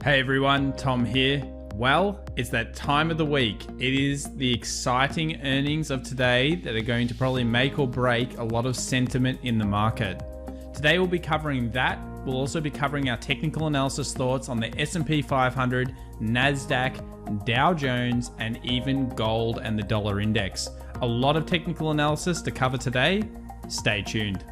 Hey everyone, Tom here. Well, it's that time of the week. It is the exciting earnings of today that are going to probably make or break a lot of sentiment in the market. Today we'll be covering that. We'll also be covering our technical analysis thoughts on the S&P 500, NASDAQ, Dow Jones, and even gold and the dollar index. A lot of technical analysis to cover today. Stay tuned.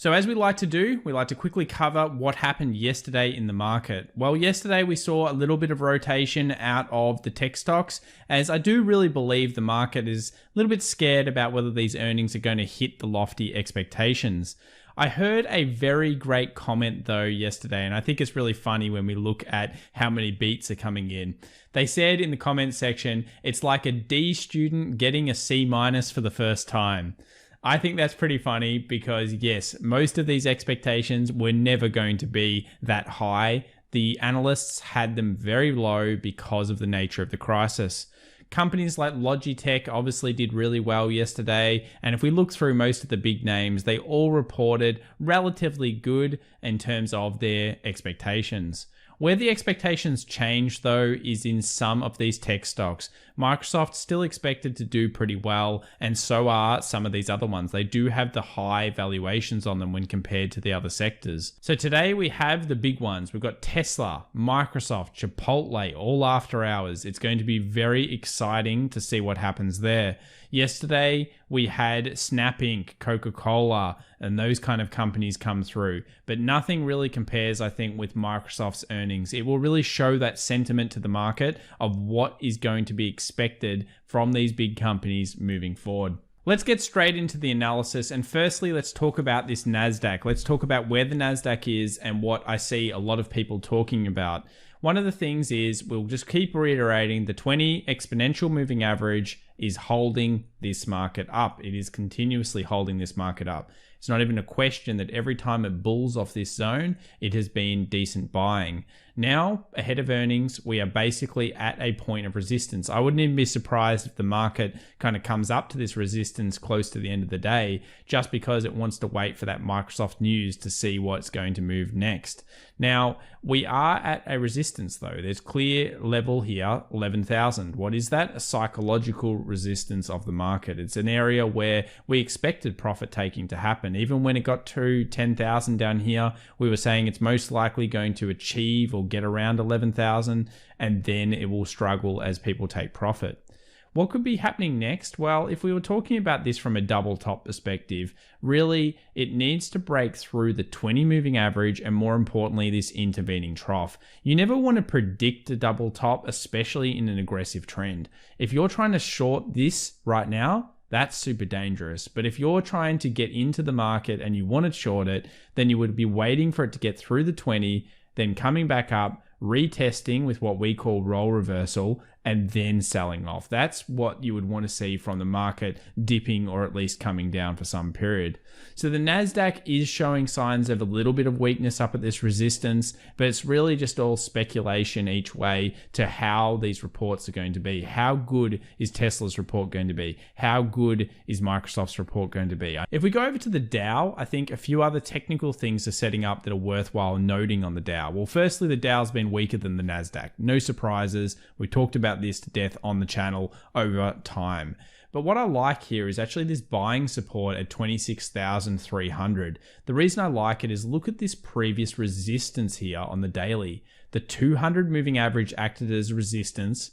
So as we like to do, we like to quickly cover what happened yesterday in the market. Well, yesterday we saw a little bit of rotation out of the tech stocks, as I do really believe the market is a little bit scared about whether these earnings are going to hit the lofty expectations. I heard a very great comment though yesterday, and I think it's really funny when we look at how many beats are coming in. They said in the comment section, it's like a D student getting a C- for the first time. I think that's pretty funny because yes, most of these expectations were never going to be that high. The analysts had them very low because of the nature of the crisis. Companies like Logitech obviously did really well yesterday, and if we look through most of the big names, they all reported relatively good in terms of their expectations. Where the expectations change though is in some of these tech stocks. Microsoft's still expected to do pretty well, and so are some of these other ones. They do have the high valuations on them when compared to the other sectors. So today we have the big ones. We've got Tesla, Microsoft, Chipotle, all after hours. It's going to be very exciting to see what happens there. Yesterday, we had Snap Inc., Coca-Cola, and those kind of companies come through. But nothing really compares, I think, with Microsoft's earnings. It will really show that sentiment to the market of what is going to be expected from these big companies moving forward. Let's get straight into the analysis. And firstly, let's talk about this NASDAQ. Let's talk about where the NASDAQ is and what I see a lot of people talking about. One of the things is, we'll just keep reiterating, the 20 exponential moving average is holding this market up. It is continuously holding this market up. It's not even a question that every time it bulls off this zone, it has been decent buying. Now, ahead of earnings, we are basically at a point of resistance. I wouldn't even be surprised if the market kind of comes up to this resistance close to the end of the day, just because it wants to wait for that Microsoft news to see what's going to move next. Now, we are at a resistance though. There's clear level here, 11,000. What is that? A psychological resistance of the market. It's an area where we expected profit taking to happen. Even when it got to 10,000 down here, we were saying it's most likely going to achieve or get around 11,000, and then it will struggle as people take profit. What could be happening next? Well, if we were talking about this from a double top perspective, really it needs to break through the 20 moving average and, more importantly, this intervening trough. You never want to predict a double top, especially in an aggressive trend. If you're trying to short this right now, that's super dangerous. But if you're trying to get into the market and you want to short it, then you would be waiting for it to get through the 20, then coming back up, retesting with what we call roll reversal, and then selling off. That's what you would want to see from the market dipping or at least coming down for some period. So the NASDAQ is showing signs of a little bit of weakness up at this resistance, but it's really just all speculation each way to how these reports are going to be. How good is Tesla's report going to be? How good is Microsoft's report going to be? If we go over to the Dow, I think a few other technical things are setting up that are worthwhile noting on the Dow. Well, firstly, the Dow's been weaker than the NASDAQ. No surprises. We talked about this to death on the channel over time. But what I like here is actually this buying support at 26,300. The reason I like it is look at this previous resistance here on the daily. The 200 moving average acted as resistance.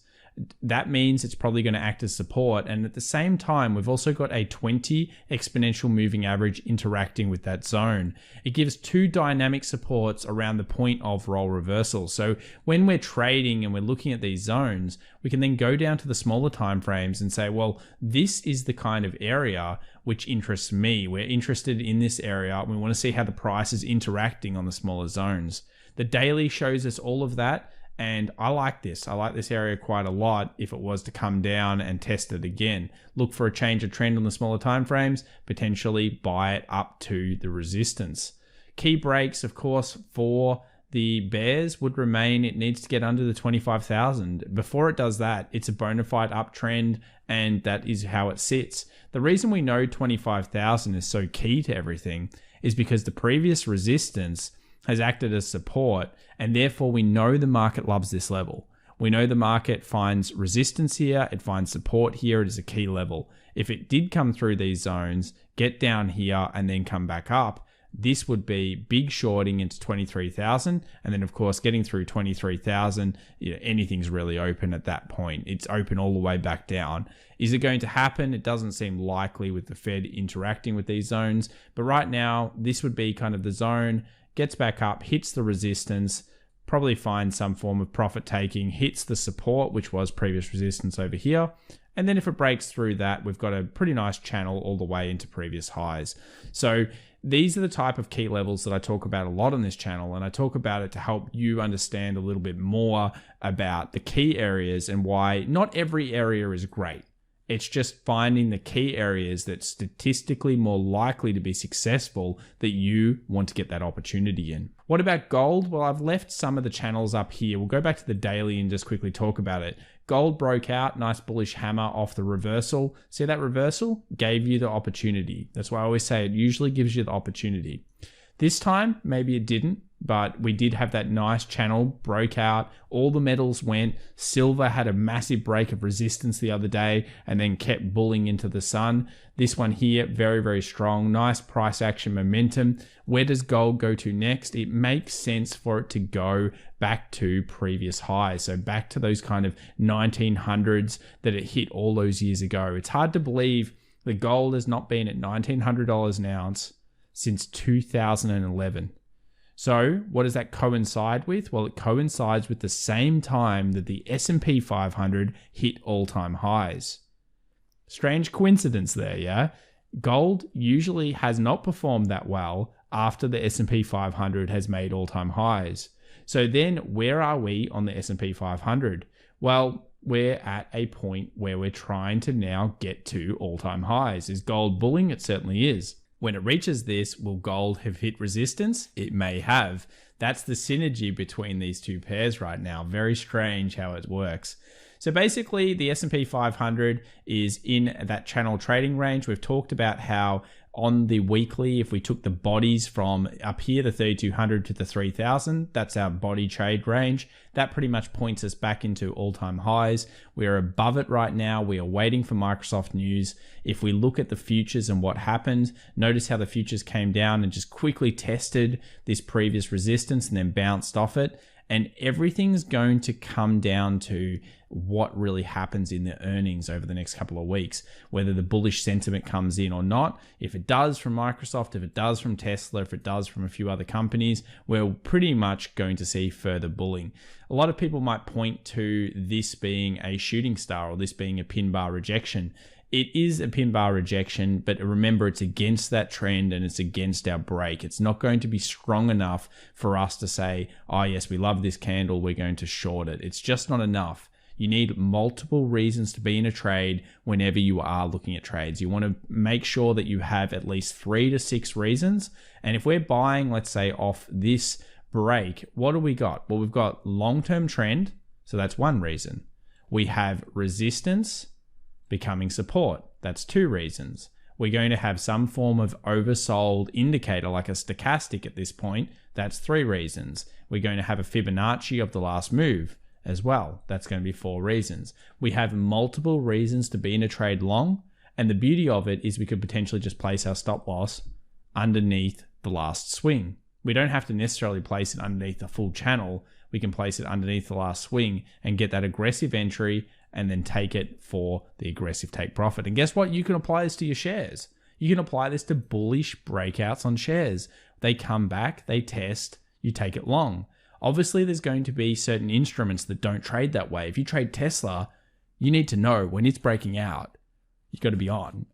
That means it's probably going to act as support. And at the same time, we've also got a 20 exponential moving average interacting with that zone. It gives two dynamic supports around the point of roll reversal. So when we're trading and we're looking at these zones, we can then go down to the smaller time frames and say, well, this is the kind of area which interests me. We're interested in this area. We want to see how the price is interacting on the smaller zones. The daily shows us all of that. And I like this. I like this area quite a lot if it was to come down and test it again. Look for a change of trend on the smaller time frames, potentially buy it up to the resistance. Key breaks, of course, for the bears would remain, it needs to get under the 25,000. Before it does that, it's a bona fide uptrend, and that is how it sits. The reason we know 25,000 is so key to everything is because the previous resistance has acted as support, and therefore we know the market loves this level. We know the market finds resistance here, it finds support here, it is a key level. If it did come through these zones, get down here and then come back up, this would be big shorting into 23,000. And then of course, getting through 23,000, anything's really open at that point. It's open all the way back down. Is it going to happen? It doesn't seem likely with the Fed interacting with these zones. But right now, this would be kind of the zone, gets back up, hits the resistance, probably finds some form of profit taking, hits the support, which was previous resistance over here. And then if it breaks through that, we've got a pretty nice channel all the way into previous highs. So these are the type of key levels that I talk about a lot on this channel, and I talk about it to help you understand a little bit more about the key areas and why not every area is great. It's just finding the key areas that's statistically more likely to be successful that you want to get that opportunity in. What about gold? Well, I've left some of the channels up here. We'll go back to the daily and just quickly talk about it. Gold broke out, nice bullish hammer off the reversal. See that reversal? Gave you the opportunity. That's why I always say it usually gives you the opportunity. This time, maybe it didn't, but we did have that nice channel, broke out, all the metals went. Silver had a massive break of resistance the other day and then kept bulling into the sun. This one here, very, very strong, nice price action momentum. Where does gold go to next? It makes sense for it to go back to previous highs. So back to those kind of 1900s that it hit all those years ago. It's hard to believe that gold has not been at $1,900 an ounce since 2011. So what does that coincide with? Well, it coincides with the same time that the S&P 500 hit all-time highs. Strange coincidence there, yeah? Gold usually has not performed that well after the S&P 500 has made all-time highs. So then where are we on the S&P 500? Well, we're at a point where we're trying to now get to all-time highs. Is gold bulling? It certainly is. When it reaches this, will gold have hit resistance? It may have. That's the synergy between these two pairs right now. Very strange how it works. So basically, the S&P 500 is in that channel trading range. We've talked about how on the weekly, if we took the bodies from up here, the 3,200 to the 3,000, that's our body trade range. That pretty much points us back into all-time highs. We're above it right now. We are waiting for Microsoft news. If we look at the futures and what happened, notice how the futures came down and just quickly tested this previous resistance and then bounced off it. And everything's going to come down to what really happens in the earnings over the next couple of weeks, whether the bullish sentiment comes in or not. If it does from Microsoft, if it does from Tesla, if it does from a few other companies, we're pretty much going to see further bulling. A lot of people might point to this being a shooting star or this being a pin bar rejection. It is a pin bar rejection, but remember it's against that trend and it's against our break. It's not going to be strong enough for us to say, oh yes, we love this candle, we're going to short it. It's just not enough. You need multiple reasons to be in a trade whenever you are looking at trades. You want to make sure that you have at least 3 to 6 reasons. And if we're buying, let's say, off this break, what do we got? Well, we've got long-term trend, so that's one reason. We have resistance becoming support. That's 2 reasons. We're going to have some form of oversold indicator like a stochastic at this point. That's 3 reasons. We're going to have a Fibonacci of the last move as well. That's going to be 4 reasons. We have multiple reasons to be in a trade long. And the beauty of it is we could potentially just place our stop loss underneath the last swing. We don't have to necessarily place it underneath the full channel. We can place it underneath the last swing and get that aggressive entry and then take it for the aggressive take profit. And guess what? You can apply this to your shares. You can apply this to bullish breakouts on shares. They come back, they test, you take it long. Obviously, there's going to be certain instruments that don't trade that way. If you trade Tesla, you need to know when it's breaking out, you've got to be on.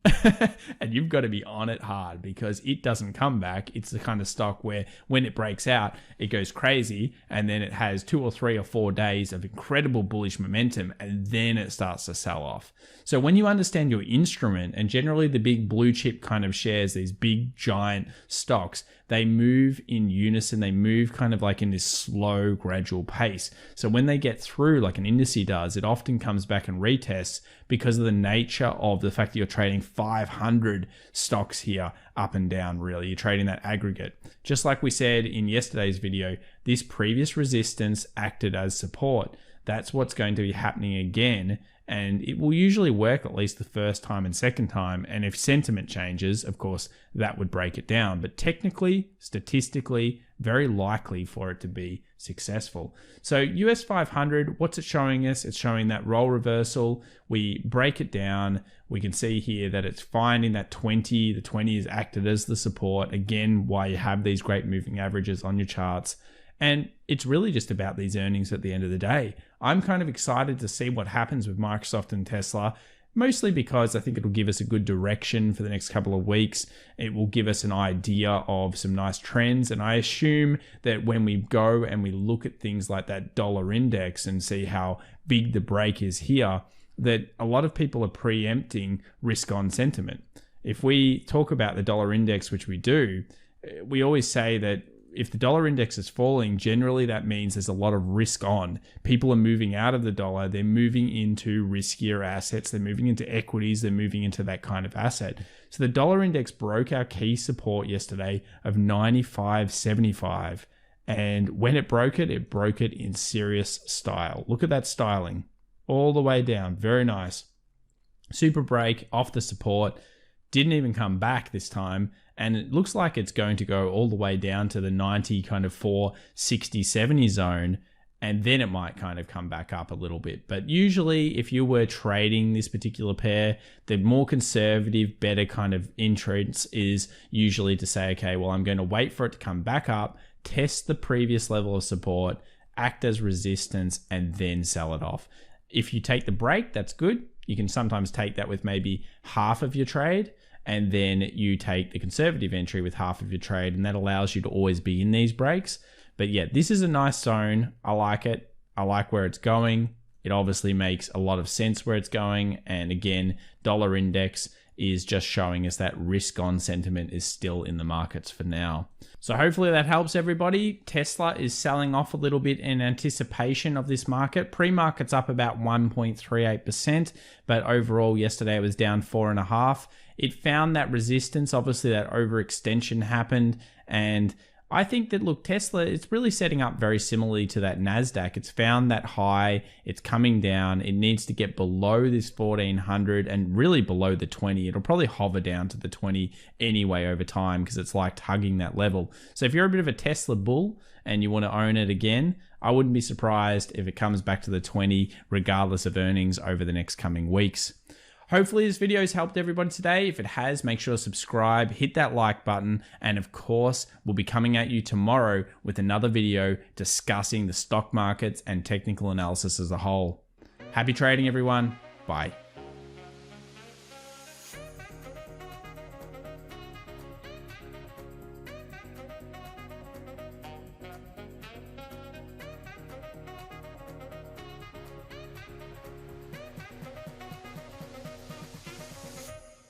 And you've got to be on it hard because it doesn't come back. It's the kind of stock where when it breaks out, it goes crazy and then it has 2 or 3 or 4 days of incredible bullish momentum and then it starts to sell off. So when you understand your instrument, and generally the big blue chip kind of shares, these big giant stocks, they move in unison. They move kind of like in this slow, gradual pace. So when they get through, like an index does, it often comes back and retests because of the nature of the fact that you're trading 500 stocks here up and down, really. You're trading that aggregate. Just like we said in yesterday's video, this previous resistance acted as support. That's what's going to be happening again. And it will usually work at least the first time and second time. And if sentiment changes, of course, that would break it down. But technically, statistically, very likely for it to be successful. So US 500, what's it showing us? It's showing that role reversal. We break it down. We can see here that it's finding that 20. The 20 is acted as the support. Again, why you have these great moving averages on your charts. And it's really just about these earnings at the end of the day. I'm kind of excited to see what happens with Microsoft and Tesla, mostly because I think it'll give us a good direction for the next couple of weeks. It will give us an idea of some nice trends. And I assume that when we go and we look at things like that dollar index and see how big the break is here, that a lot of people are preempting risk on sentiment. If we talk about the dollar index, which we do, we always say that if the dollar index is falling, generally that means there's a lot of risk on. People are moving out of the dollar. They're moving into riskier assets. They're moving into equities. They're moving into that kind of asset. So the dollar index broke our key support yesterday of 95.75. And when it broke it in serious style. Look at that styling all the way down. Very nice. Super break off the support. Didn't even come back this time. And it looks like it's going to go all the way down to the 90 kind of 460, 70 zone. And then it might kind of come back up a little bit. But usually if you were trading this particular pair, the more conservative, better kind of entrance is usually to say, okay, well, I'm going to wait for it to come back up, test the previous level of support, act as resistance, and then sell it off. If you take the break, that's good. You can sometimes take that with maybe half of your trade. And then you take the conservative entry with half of your trade, and that allows you to always be in these breaks. But yeah, this is a nice zone. I like it. I like where it's going. It obviously makes a lot of sense where it's going. And again, dollar index is just showing us that risk on sentiment is still in the markets for now. So hopefully that helps everybody. Tesla is selling off a little bit in anticipation of this market. Pre-market's up about 1.38%, but overall yesterday it was down 4.5%. It found that resistance. Obviously that overextension happened, and I think that, look, Tesla, it's really setting up very similarly to that NASDAQ. It's found that high, it's coming down. It needs to get below this 1400 and really below the 20. It'll probably hover down to the 20 anyway over time because it's like hugging that level. So if you're a bit of a Tesla bull and you want to own it again, I wouldn't be surprised if it comes back to the 20 regardless of earnings over the next coming weeks. Hopefully this video has helped everybody today. If it has, make sure to subscribe, hit that like button, and of course, we'll be coming at you tomorrow with another video discussing the stock markets and technical analysis as a whole. Happy trading, everyone. Bye.